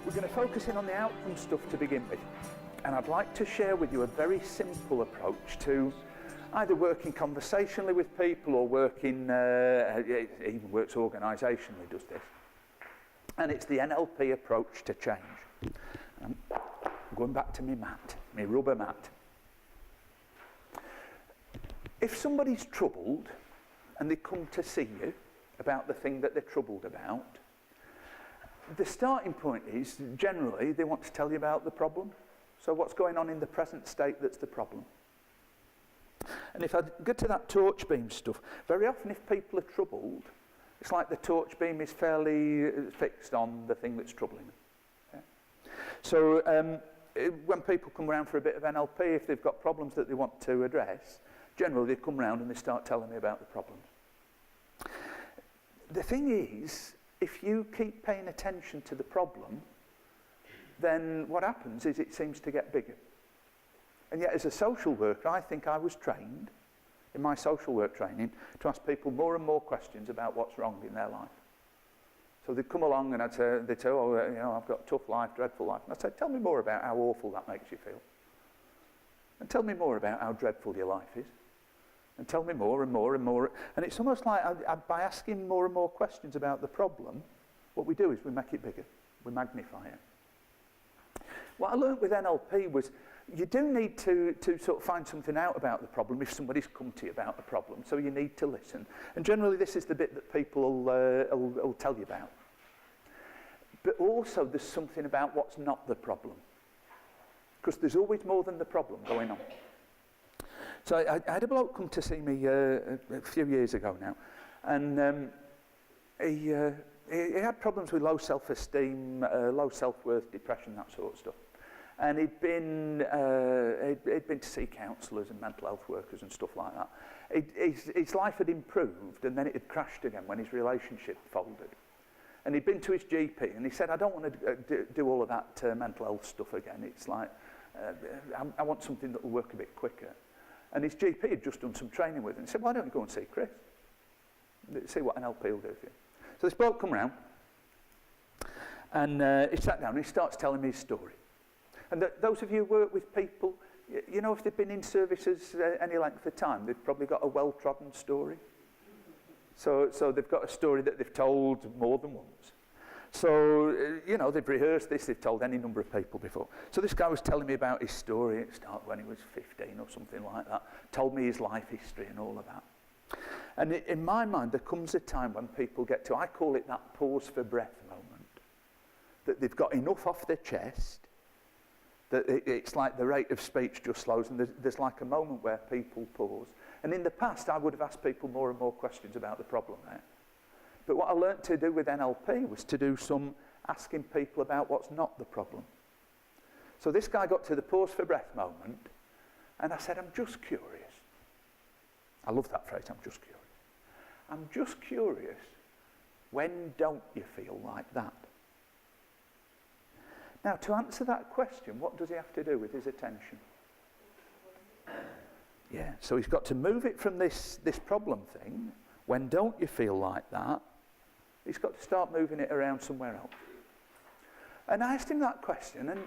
We're going to focus in on the outcome stuff to begin with, and I'd like to share with you a very simple approach to either working conversationally with people or working, it even works organisationally, does this. And it's the NLP approach to change. I'm going back to my mat, my rubber mat. If somebody's troubled and they come to see you about the thing that they're troubled about, the starting point is generally they want to tell you about the problem. So what's going on in the present state that's the problem? And if I get to that torchbeam stuff, very often if people are troubled, it's like the torchbeam is fairly fixed on the thing that's troubling them. Okay? So when people come around for a bit of NLP, if they've got problems that they want to address, generally they come round and they start telling me about the problems. The thing is, if you keep paying attention to the problem, then what happens is it seems to get bigger. And yet as a social worker, I think I was trained, in my social work training, to ask people more and more questions about what's wrong in their life. So they'd come along and they'd say, oh, you know, I've got a tough life, dreadful life. And I'd say, tell me more about how awful that makes you feel. And tell me more about how dreadful your life is. And tell me more and more and more. And it's almost like by asking more and more questions about the problem, what we do is we make it bigger. We magnify it. What I learned with NLP was you do need to sort of find something out about the problem if somebody's come to you about the problem. So you need to listen. And generally this is the bit that people will tell you about. But also there's something about what's not the problem. Because there's always more than the problem going on. So I had a bloke come to see me a few years ago now, and he had problems with low self-esteem, low self-worth, depression, that sort of stuff. And he'd been to see counsellors and mental health workers and stuff like that. His life had improved, and then it had crashed again when his relationship folded. And he'd been to his GP, and he said, I don't want to do all of that mental health stuff again. It's like, I want something that will work a bit quicker. And his GP had just done some training with him. He said, why don't you go and see Chris? See what NLP will do for you. So this bloke come round, and he sat down and he starts telling me his story. And those of you who work with people, you know, if they've been in services any length of time, they've probably got a well-trodden story. So they've got a story that they've told more than once. So, you know, they've rehearsed this, they've told any number of people before. So this guy was telling me about his story. It started when he was 15 or something like that. Told me his life history and all of that. And in my mind, there comes a time when people get to, I call it that pause for breath moment. That they've got enough off their chest, that it's like the rate of speech just slows, and there's like a moment where people pause. And in the past, I would have asked people more and more questions about the problem there. But what I learnt to do with NLP was to do some asking people about what's not the problem. So this guy got to the pause for breath moment, and I said, I'm just curious. I love that phrase, I'm just curious. I'm just curious, when don't you feel like that? Now, to answer that question, what does he have to do with his attention? Yeah, so he's got to move it from this problem thing, when don't you feel like that, he's got to start moving it around somewhere else. And I asked him that question, and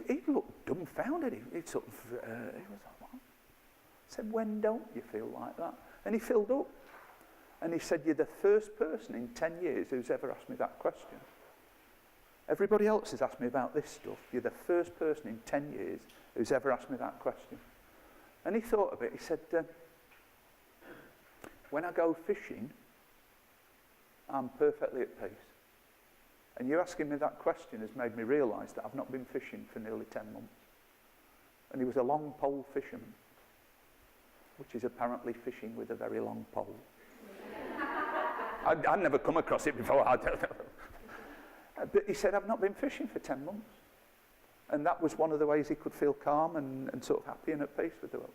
he looked dumbfounded. He was like, what? I said, when don't you feel like that? And he filled up. And he said, you're the first person in 10 years who's ever asked me that question. Everybody else has asked me about this stuff. You're the first person in 10 years who's ever asked me that question. And he thought of it. He said, when I go fishing, I'm perfectly at peace. And you asking me that question has made me realise that I've not been fishing for nearly 10 months. And he was a long pole fisherman, which is apparently fishing with a very long pole. I'd never come across it before. I don't know. But he said, I've not been fishing for 10 months. And that was one of the ways he could feel calm and sort of happy and at peace with the world.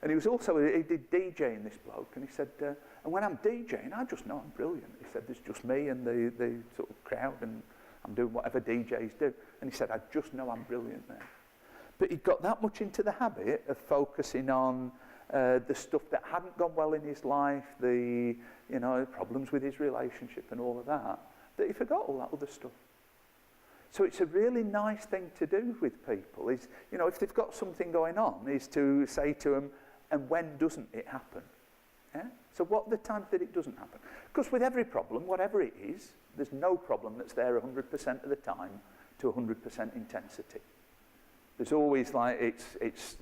And he did DJing, this bloke, and he said, and when I'm DJing, I just know I'm brilliant. He said, there's just me and the sort of crowd, and I'm doing whatever DJs do. And he said, I just know I'm brilliant there. But he got that much into the habit of focusing on the stuff that hadn't gone well in his life, the problems with his relationship and all of that, that he forgot all that other stuff. So it's a really nice thing to do with people, is, you know, if they've got something going on, is to say to them, and when doesn't it happen? Yeah? So what are the times that it doesn't happen? Because with every problem, whatever it is, there's no problem that's there 100% of the time to 100% intensity. There's always, like, it's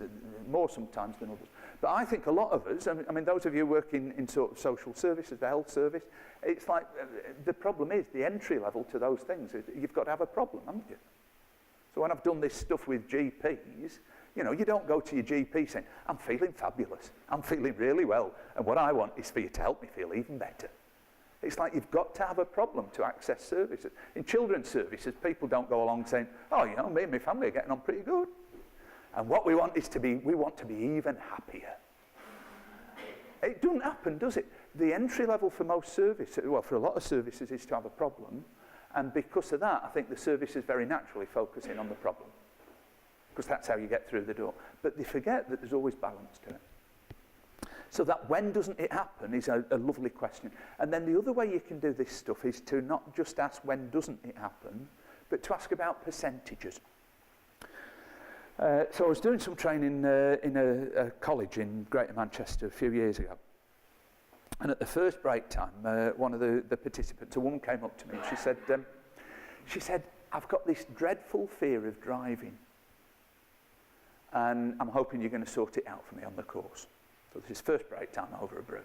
more sometimes than others. But I think a lot of us, I mean, those of you working in sort of social services, the health service, it's like, the problem is the entry level to those things. You've got to have a problem, haven't you? So when I've done this stuff with GPs, you know, you don't go to your GP saying, I'm feeling fabulous, I'm feeling really well, and what I want is for you to help me feel even better. It's like you've got to have a problem to access services. In children's services, people don't go along saying, oh, you know, me and my family are getting on pretty good. And what we want is we want to be even happier. It doesn't happen, does it? The entry level for most services, well, for a lot of services, is to have a problem. And because of that, I think the service is very naturally focusing on the problem. Because that's how you get through the door. But they forget that there's always balance to it. So that when doesn't it happen is a lovely question. And then the other way you can do this stuff is to not just ask when doesn't it happen, but to ask about percentages. So I was doing some training in a college in Greater Manchester a few years ago. And at the first break time, one of the participants, a woman came up to me and she said, I've got this dreadful fear of driving. And I'm hoping you're going to sort it out for me on the course. So this is first break time over a brew.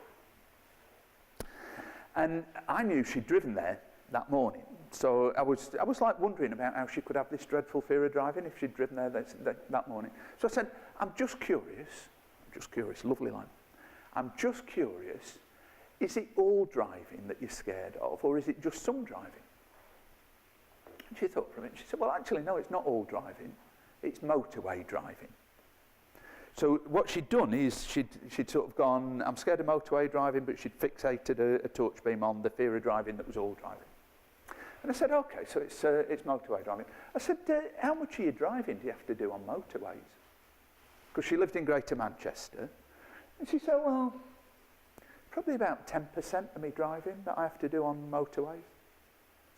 And I knew she'd driven there that morning. So I was like wondering about how she could have this dreadful fear of driving if she'd driven there that morning. So I said, I'm just curious, lovely line. I'm just curious, is it all driving that you're scared of, or is it just some driving? And she thought for a minute, she said, well, actually, no, it's not all driving, it's motorway driving. So what she'd done is she'd sort of gone, I'm scared of motorway driving, but she'd fixated a torchbeam on the fear of driving that was all driving. And I said, okay, so it's motorway driving. I said, how much of your driving do you have to do on motorways? Because she lived in Greater Manchester. And she said, well, probably about 10% of me driving that I have to do on motorways.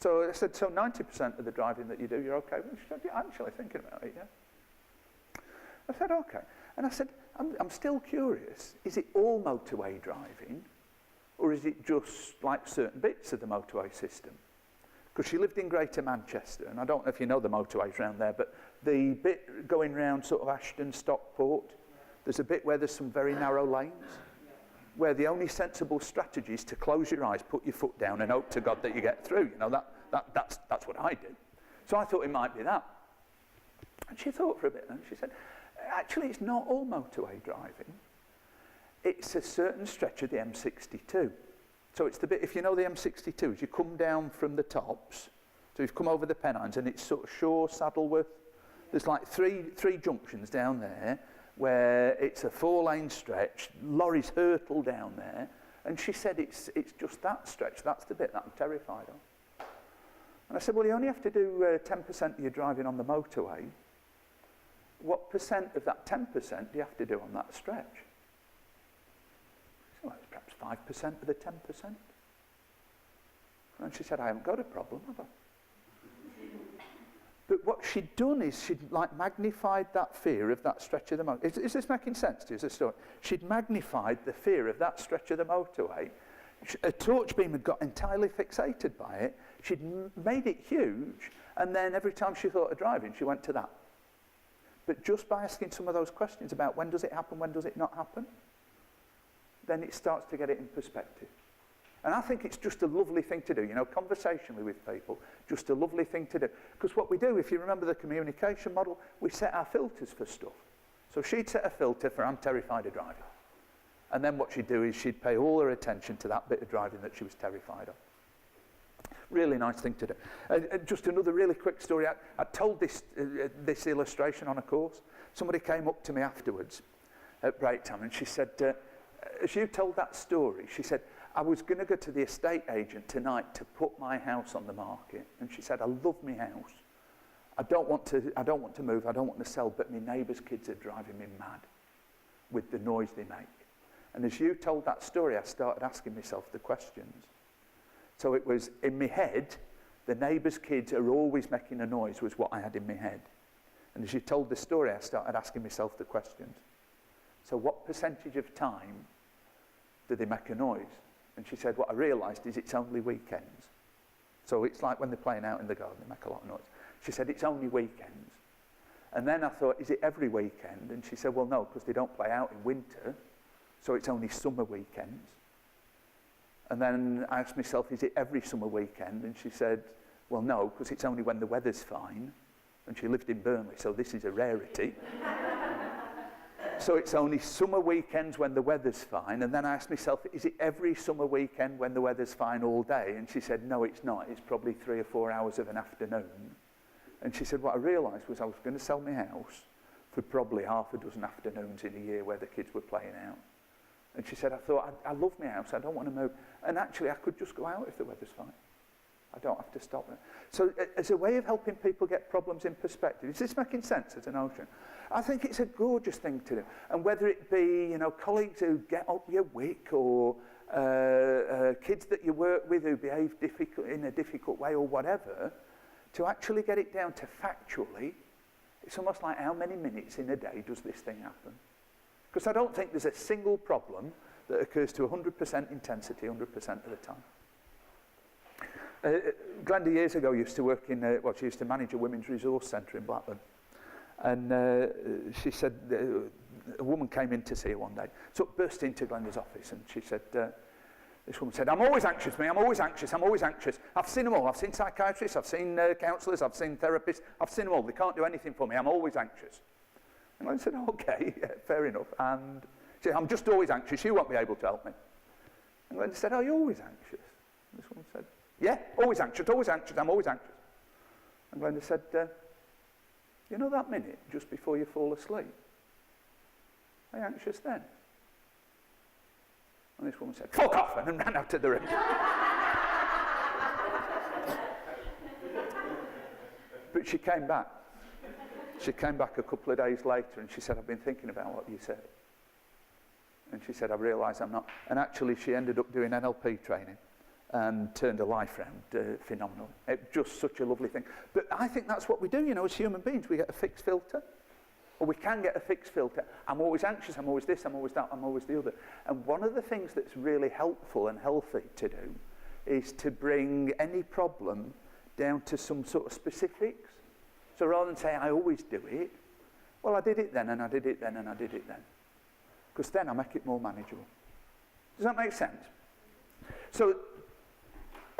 So I said, so 90% of the driving that you do, you're okay with? She said, yeah, I'm actually thinking about it, yeah. I said, okay. And I said, I'm still curious, is it all motorway driving, or is it just like certain bits of the motorway system? Because she lived in Greater Manchester, and I don't know if you know the motorways around there, but the bit going round sort of Ashton, Stockport, there's a bit where there's some very narrow lanes, where the only sensible strategy is to close your eyes, put your foot down, and hope to God that you get through. You know, that's what I did. So I thought it might be that. And she thought for a bit, and she said, actually, it's not all motorway driving. It's a certain stretch of the M62. So it's the bit, if you know the M62, as you come down from the tops, so you've come over the Pennines, and it's sort of Shaw, Saddleworth. There's like three junctions down there where it's a 4-lane stretch, lorries hurtle down there, and she said it's just that stretch, that's the bit that I'm terrified of. And I said, well, you only have to do 10% of your driving on the motorway. What percent of that 10% do you have to do on that stretch? So well, perhaps 5% of the 10%. And she said, I haven't got a problem, have I? But what she'd done is she'd like magnified that fear of that stretch of the motorway. Is this making sense to you as a story? She'd magnified the fear of that stretch of the motorway. A torchbeam had got entirely fixated by it. She'd made it huge, and then every time she thought of driving, she went to that. But just by asking some of those questions about when does it happen, when does it not happen, then it starts to get it in perspective. And I think it's just a lovely thing to do, you know, conversationally with people, just a lovely thing to do. Because what we do, if you remember the communication model, we set our filters for stuff. So she'd set a filter for I'm terrified of driving. And then what she'd do is she'd pay all her attention to that bit of driving that she was terrified of. Really nice thing to do. Just another really quick story. I told this illustration on a course. Somebody came up to me afterwards at break time and she said, as you told that story, she said, I was going to go to the estate agent tonight to put my house on the market. And she said, I love my house. I don't want to move, I don't want to sell, but my neighbour's kids are driving me mad with the noise they make. And as you told that story, I started asking myself the questions. So it was, in my head, The neighbours' kids are always making a noise was what I had in my head. And as she told the story, I started asking myself the questions. So what percentage of time do they make a noise? And she said, what I realised is it's only weekends. So it's like when they're playing out in the garden, they make a lot of noise. She said, it's only weekends. And then I thought, is it every weekend? And she said, well, no, because they don't play out in winter, so it's only summer weekends. And then I asked myself, is it every summer weekend? And she said, well, no, because it's only when the weather's fine. And she lived in Burnley, so this is a rarity. So it's only summer weekends when the weather's fine. And then I asked myself, is it every summer weekend when the weather's fine all day? And she said, no, it's not. It's probably 3 or 4 hours of an afternoon. And she said, what I realised was I was going to sell my house for probably half a dozen afternoons in a year where the kids were playing out. And she said, I thought, I love my house, I don't want to move. And actually, I could just go out if the weather's fine. I don't have to stop it. So as a way of helping people get problems in perspective, is this making sense as a notion? I think it's a gorgeous thing to do. And whether it be, you know, colleagues who get up your wick or kids that you work with who behave in a difficult way or whatever, to actually get it down to factually, it's almost like how many minutes in a day does this thing happen? Because I don't think there's a single problem that occurs to 100% intensity 100% of the time. Glenda years ago used to work in, she used to manage a women's resource centre in Blackburn. And she said, a woman came in to see her one day. So burst into Glenda's office and she said, this woman said, I'm always anxious, me, I'm always anxious, I'm always anxious. I've seen them all, I've seen psychiatrists, I've seen counsellors, I've seen therapists, I've seen them all, they can't do anything for me, I'm always anxious. And I said, okay, yeah, fair enough. And she said, I'm just always anxious, you won't be able to help me. And Glenda said, are you always anxious? And this woman said, yeah, always anxious, I'm always anxious. And Glenda said, you know that minute just before you fall asleep? Are you anxious then? And this woman said, fuck off, and then ran out of the room. But she came back. She came back a couple of days later and she said, I've been thinking about what you said. And she said, I realise I'm not. And actually she ended up doing NLP training and turned her life around phenomenally. It's just such a lovely thing. But I think that's what we do, you know, as human beings. We get a fixed filter. Or we can get a fixed filter. I'm always anxious, I'm always this, I'm always that, I'm always the other. And one of the things that's really helpful and healthy to do is to bring any problem down to some sort of specifics. So rather than say, I always do it, well, I did it then, and I did it then, and I did it then. Because then I make it more manageable. Does that make sense? So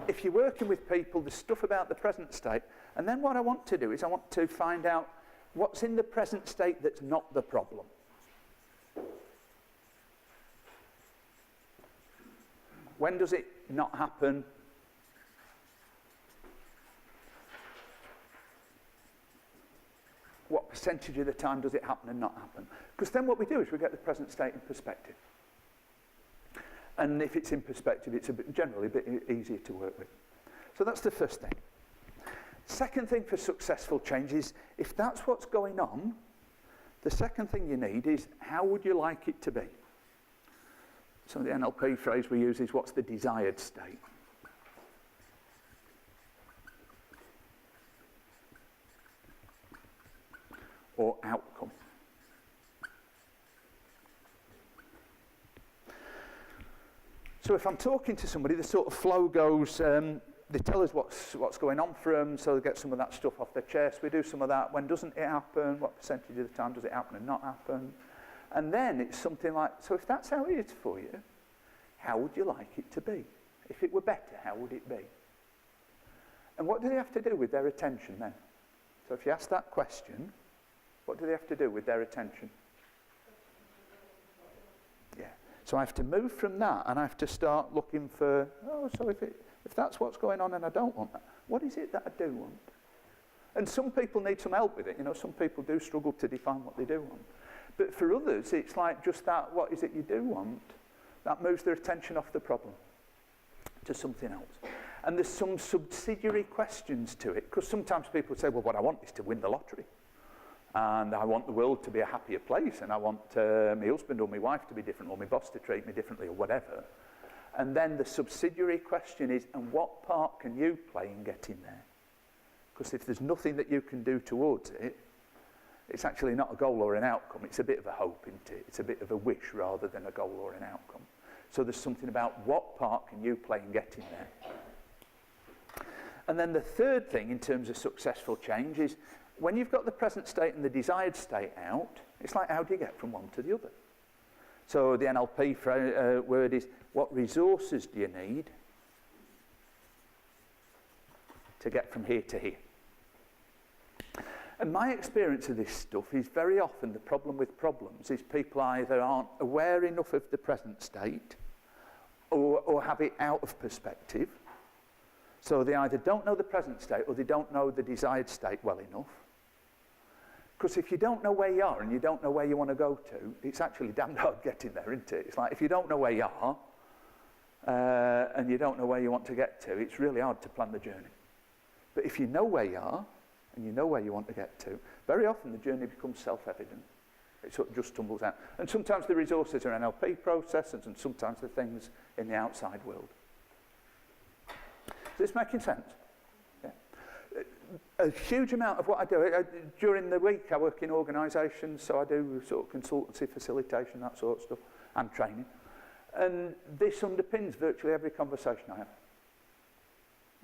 if you're working with people, there's stuff about the present state, and then what I want to do is I want to find out what's in the present state that's not the problem. When does it not happen? What percentage of the time does it happen and not happen? Because then what we do is we get the present state in perspective. And if it's in perspective, it's generally a bit easier to work with. So that's the first thing. Second thing for successful change is, if that's what's going on, the second thing you need is, how would you like it to be? So the NLP phrase we use is, what's the desired state? Or outcome. So if I'm talking to somebody, the sort of flow goes, they tell us what's going on for them, so they get some of that stuff off their chest. We do some of that. When doesn't it happen? What percentage of the time does it happen and not happen? And then it's something like, so if that's how it is for you, how would you like it to be? If it were better, how would it be? And what do they have to do with their attention then? So if you ask that question, what do they have to do with their attention? Yeah. So I have to move from that and I have to start looking for, so if that's what's going on and I don't want that, what is it that I do want? And some people need some help with it. You know, some people do struggle to define what they do want. But for others, it's like just that, what is it you do want? That moves their attention off the problem to something else. And there's some subsidiary questions to it, because sometimes people say, well, what I want is to win the lottery. And I want the world to be a happier place, and I want my husband or my wife to be different, or my boss to treat me differently, or whatever. And then the subsidiary question is, and what part can you play in getting there? Because if there's nothing that you can do towards it, it's actually not a goal or an outcome. It's a bit of a hope, isn't it? It's a bit of a wish rather than a goal or an outcome. So there's something about what part can you play in getting there. And then the third thing in terms of successful change is when you've got the present state and the desired state out, it's like, how do you get from one to the other? So the NLP word is, what resources do you need to get from here to here? And my experience of this stuff is very often the problem with problems is people either aren't aware enough of the present state or have it out of perspective. So they either don't know the present state or they don't know the desired state well enough. Because if you don't know where you are and you don't know where you want to go to, it's actually damned hard getting there, isn't it? It's like if you don't know where you are and you don't know where you want to get to, it's really hard to plan the journey. But if you know where you are and you know where you want to get to, very often the journey becomes self-evident. It sort of just tumbles out. And sometimes the resources are NLP processes and sometimes the things in the outside world. Is this making sense? Yeah. A huge amount of what I do, during the week I work in organisations, so I do sort of consultancy, facilitation, that sort of stuff, and training. And this underpins virtually every conversation I have.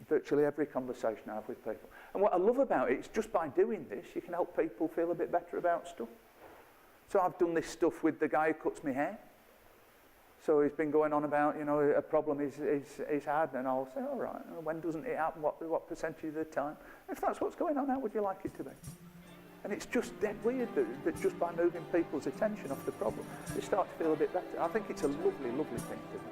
Virtually every conversation I have with people. And what I love about it is just by doing this, you can help people feel a bit better about stuff. So I've done this stuff with the guy who cuts my hair. So he's been going on about, you know, a problem he's had, and I'll say, all right, when doesn't it happen? What percentage of the time? If that's what's going on, how would you like it to be? And it's just dead weird that just by moving people's attention off the problem, they start to feel a bit better. I think it's a lovely, lovely thing to do.